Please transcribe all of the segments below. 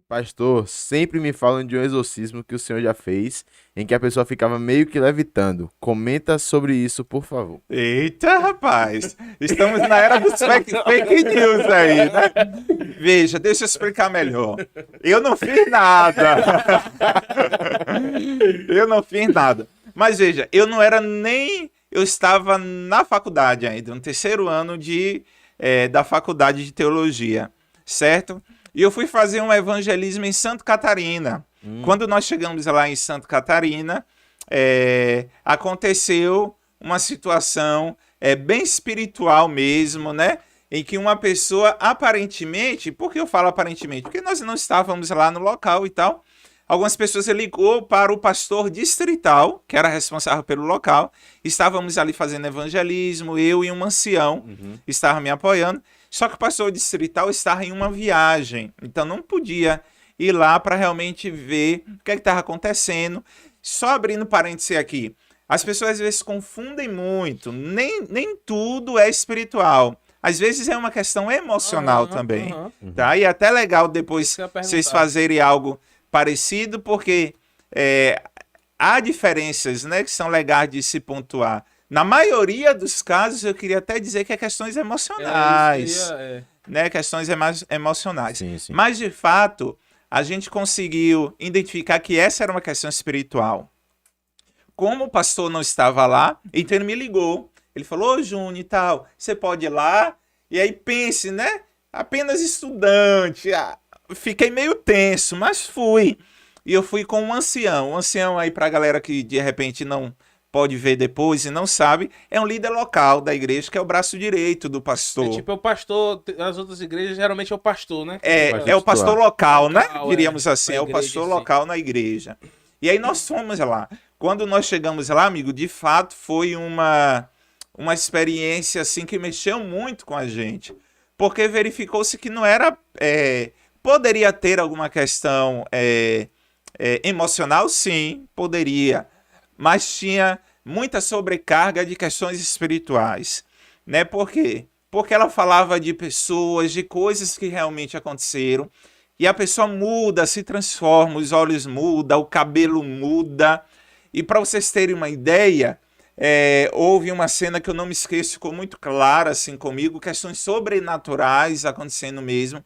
Pastor, sempre me falam de um exorcismo que o senhor já fez, em que a pessoa ficava meio que levitando. Comenta sobre isso, por favor. Eita, rapaz! Estamos na era dos fake news aí, né? Veja, deixa eu explicar melhor. Eu não fiz nada. Eu não fiz nada. Mas veja, eu não era nem. Eu estava na faculdade ainda, no terceiro ano da faculdade de teologia, certo? E eu fui fazer um evangelismo em Santa Catarina. Quando nós chegamos lá em Santa Catarina, aconteceu uma situação bem espiritual mesmo, né? Em que uma pessoa aparentemente, por que eu falo aparentemente? Porque nós não estávamos lá no local e tal. Algumas pessoas ligou para o pastor distrital, que era responsável pelo local. Estávamos ali fazendo evangelismo, eu e um ancião estavam me apoiando. Só que o pastor distrital estava em uma viagem, então não podia ir lá para realmente ver o que estava acontecendo. Só abrindo parênteses aqui, as pessoas às vezes confundem muito, nem tudo é espiritual. Às vezes é uma questão emocional também, tá? E é até legal depois vocês fazerem algo parecido, porque há diferenças, né, que são legais de se pontuar. Na maioria dos casos, eu queria até dizer que é questões emocionais, né, questões emocionais. Sim, sim. Mas, de fato, a gente conseguiu identificar que essa era uma questão espiritual. Como o pastor não estava lá, então ele me ligou. Ele falou, ô Júnior e tal, você pode ir lá? E aí pense, né? Apenas estudante. Fiquei meio tenso, mas fui. E eu fui com um ancião. Um ancião aí pra galera que de repente não pode ver depois e não sabe, é um líder local da igreja, que é o braço direito do pastor. Tipo, é o pastor, as outras igrejas geralmente é o pastor, né? É o pastor local, né? Local, Diríamos assim, na é o igreja, pastor sim. local na igreja. E aí nós fomos lá. Quando nós chegamos lá, amigo, de fato foi uma experiência assim que mexeu muito com a gente. Porque verificou-se que não era... poderia ter alguma questão emocional, sim, poderia. Mas tinha muita sobrecarga de questões espirituais. Né? Por quê? Porque ela falava de pessoas, de coisas que realmente aconteceram. E a pessoa muda, se transforma, os olhos mudam, o cabelo muda. E para vocês terem uma ideia, houve uma cena que eu não me esqueço, ficou muito clara assim comigo, questões sobrenaturais acontecendo mesmo.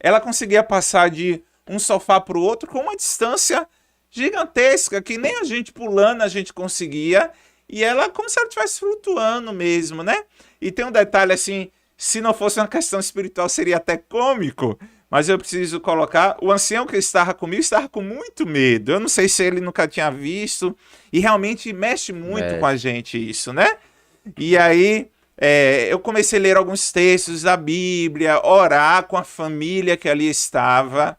Ela conseguia passar de um sofá para o outro com uma distância gigantesca, que nem a gente pulando a gente conseguia, e ela como se ela estivesse flutuando mesmo, né? E tem um detalhe assim, se não fosse uma questão espiritual seria até cômico, mas eu preciso colocar, o ancião que estava comigo estava com muito medo, eu não sei se ele nunca tinha visto, e realmente mexe muito com a gente isso, né? E aí... eu comecei a ler alguns textos da Bíblia, orar com a família que ali estava,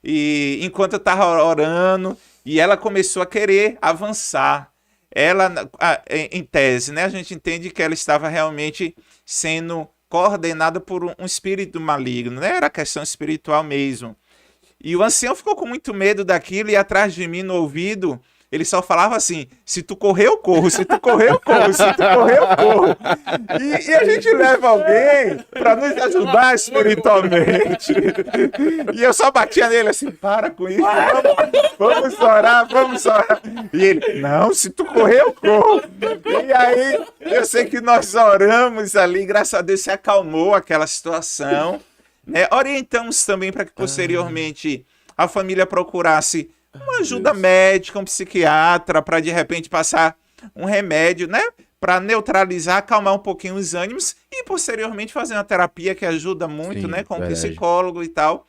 e enquanto eu estava orando, e ela começou a querer avançar. Ela, em tese, né, a gente entende que ela estava realmente sendo coordenada por um espírito maligno, né? Era questão espiritual mesmo. E o ancião ficou com muito medo daquilo, e atrás de mim, no ouvido... Ele só falava assim, se tu correr, eu corro, se tu correr, eu corro, se tu correr, eu corro. E a gente leva alguém para nos ajudar espiritualmente. E eu só batia nele assim, para com isso, vamos orar, vamos orar. E ele, não, se tu correr, eu corro. E aí, eu sei que nós oramos ali, graças a Deus se acalmou aquela situação. Né? Orientamos também para que posteriormente a família procurasse uma ajuda médica, um psiquiatra, para de repente passar um remédio, né? Para neutralizar, acalmar um pouquinho os ânimos e posteriormente fazer uma terapia que ajuda muito, né? Com o psicólogo e tal.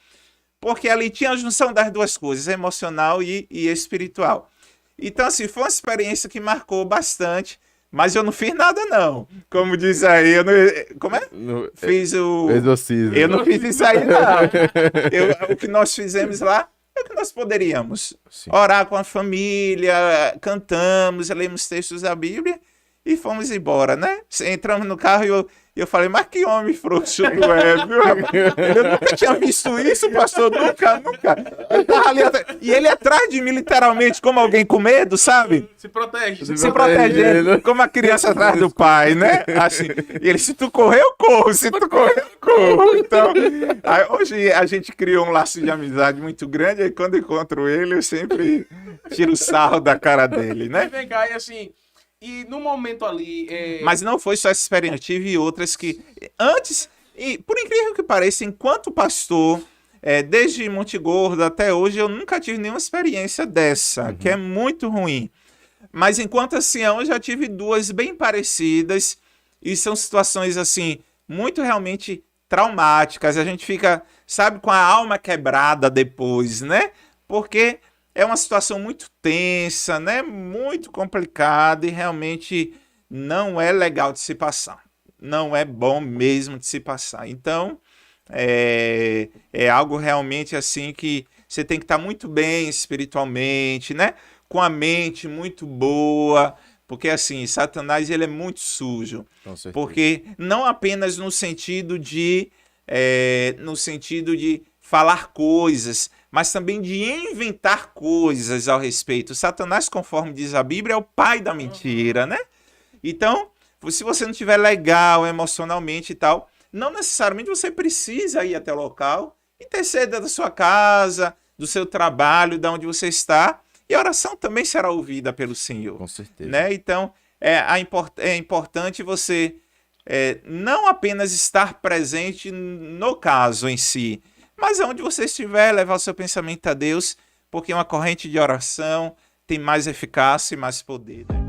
Porque ali tinha a junção das duas coisas, emocional e espiritual. Então, assim, foi uma experiência que marcou bastante, mas eu não fiz nada, não. Como diz aí, eu não... Como é? Fiz o... Exorcismo. Eu não fiz isso aí, não. O que nós fizemos lá é o que nós poderíamos. Sim. Orar com a família, cantamos, lemos textos da Bíblia e fomos embora, né? Entramos no carro E eu falei, mas que homem frouxo tu é, viu? Eu nunca tinha visto isso, pastor, nunca. Ele tava ali atrás, e ele atrás de mim, literalmente, como alguém com medo, sabe? Se protege. Se protegendo, como a criança atrás do pai, né? Assim, e ele, se tu correr, eu corro, se tu correr, eu corro. Então, aí, hoje a gente criou um laço de amizade muito grande, aí quando eu encontro ele, eu sempre tiro o sarro da cara dele, né? Vem cá, e assim, e no momento ali... Mas não foi só essa experiência, tive outras que antes, e por incrível que pareça, enquanto pastor, desde Monte Gordo até hoje, eu nunca tive nenhuma experiência dessa, que é muito ruim. Mas enquanto ancião, eu já tive duas bem parecidas, e são situações assim, muito realmente traumáticas. A gente fica, sabe, com a alma quebrada depois, né? Porque é uma situação muito tensa, né? Muito complicada e realmente não é legal de se passar. Não é bom mesmo de se passar. Então, é algo realmente assim que você tem que estar muito bem espiritualmente, né? Com a mente muito boa, porque assim, Satanás ele é muito sujo. Com certeza. Porque não apenas no sentido de falar coisas, mas também de inventar coisas ao respeito. Satanás, conforme diz a Bíblia, é o pai da mentira, né? Então, se você não estiver legal emocionalmente e tal, não necessariamente você precisa ir até o local, interceda da sua casa, do seu trabalho, de onde você está, e a oração também será ouvida pelo Senhor. Com certeza. Né? Então, é importante você não apenas estar presente no caso em si, mas onde você estiver, levar o seu pensamento a Deus, porque uma corrente de oração tem mais eficácia e mais poder. Né?